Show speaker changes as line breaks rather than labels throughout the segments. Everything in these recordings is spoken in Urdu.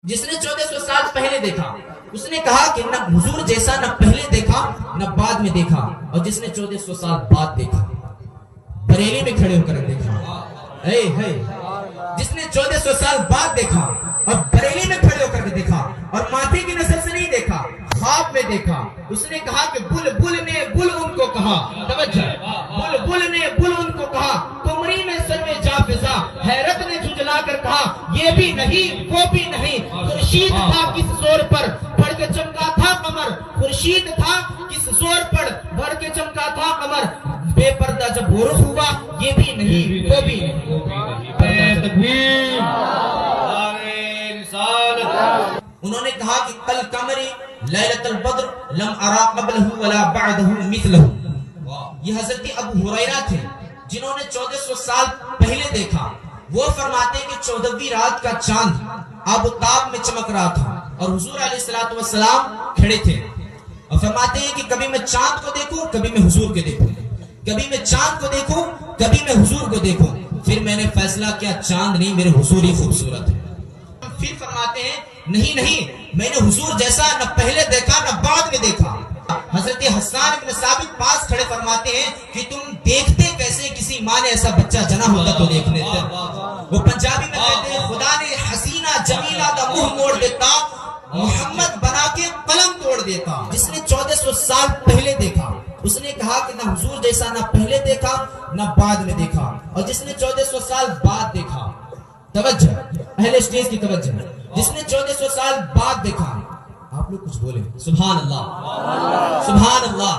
جس نے 1400 سال پہلے دیکھا اس نے کہا کہ نہ حضور جیسا نہ پہلے دیکھا نہ بعد میں دیکھا، اور جس نے 1400 سال بعد دیکھا بریلی میں کھڑے ہو کر دیکھا، جس نے 1400 سال بعد دیکھا اور بریلی میں کھڑے ہو کر دیکھا اور ماتھے کی نسل سے نہیں دیکھا، خواب میں دیکھا، اس نے کہا کہ بلبل نے بل ان کو کہا، توجہ، بلبل نے بل ان کو کہا، قمری میں سر میں جا فضا، حیرت نے جھجلا کر کہا یہ بھی نہیں وہ بھی نہیں، خورشید تھا کس زور پر بڑھ کے چمکا تھا قمر، خورشید تھا کس زور پر بڑھ کے چمکا تھا قمر، بے پردہ جب غروب ہوا یہ بھی نہیں وہ بھی نہیں۔ تکبیر، انہوں نے کہا کہ کل قمری لیلۃ البدر لم ارا قبلہ ولا بعدہ مثلہ۔ یہ حضرت ابو ہریرہ تھے جنہوں نے 1400 سال پہلے دیکھا، وہ فرماتے ہیں کہ 14ویں رات کا چاند آب و تاب میں چمک رہا تھا اور حضور علیہ السلام کھڑے تھے، اور فرماتے ہیں کہ کبھی میں چاند کو دیکھوں کبھی میں حضور کو دیکھوں، کبھی میں چاند کو دیکھوں کبھی میں حضور کو دیکھوں، پھر میں نے فیصلہ کیا چاند نہیں میرے حضور ہی خوبصورت ہے۔ پھر فرماتے ہیں نہیں میں نے حضور جیسا نہ پہلے دیکھا نہ بعد میں دیکھا۔ حضرت حسان ابن ثابت پاس کھڑے فرماتے ہیں کہ تم دیکھتے کیسے کسی ماں نے ایسا بچہ جنا ہوتا تو دیکھ لیتے۔ وہ پنجابی میں کہتے ہیں خدا نے حسینہ جمیلہ دا منہ موڑ دیتا، محمد بنا کے قلم توڑ دیتا۔ جس نے 1400 سال پہلے دیکھا اس نے کہا کہ نہ حضور جیسا نہ پہلے دیکھا نہ بعد میں دیکھا، اور جس نے 1400 سال بعد دیکھا، توجہ اہل اسٹیج کی توجہ، جس نے 1400 سال بعد دیکھا، آپ لوگ کچھ بولیں سبحان اللہ سبحان اللہ،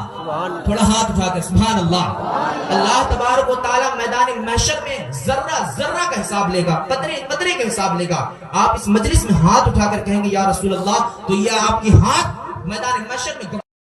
تھوڑا ہاتھ اٹھا کر سبحان اللہ۔ اللہ تبارک و تعالی میدان محشر میں ذرہ ذرہ کا حساب لے گا، قطرے قطرے کا حساب لے گا۔ آپ اس مجلس میں ہاتھ اٹھا کر کہیں گے یا رسول اللہ تو یہ آپ کی ہاتھ میدان محشر میں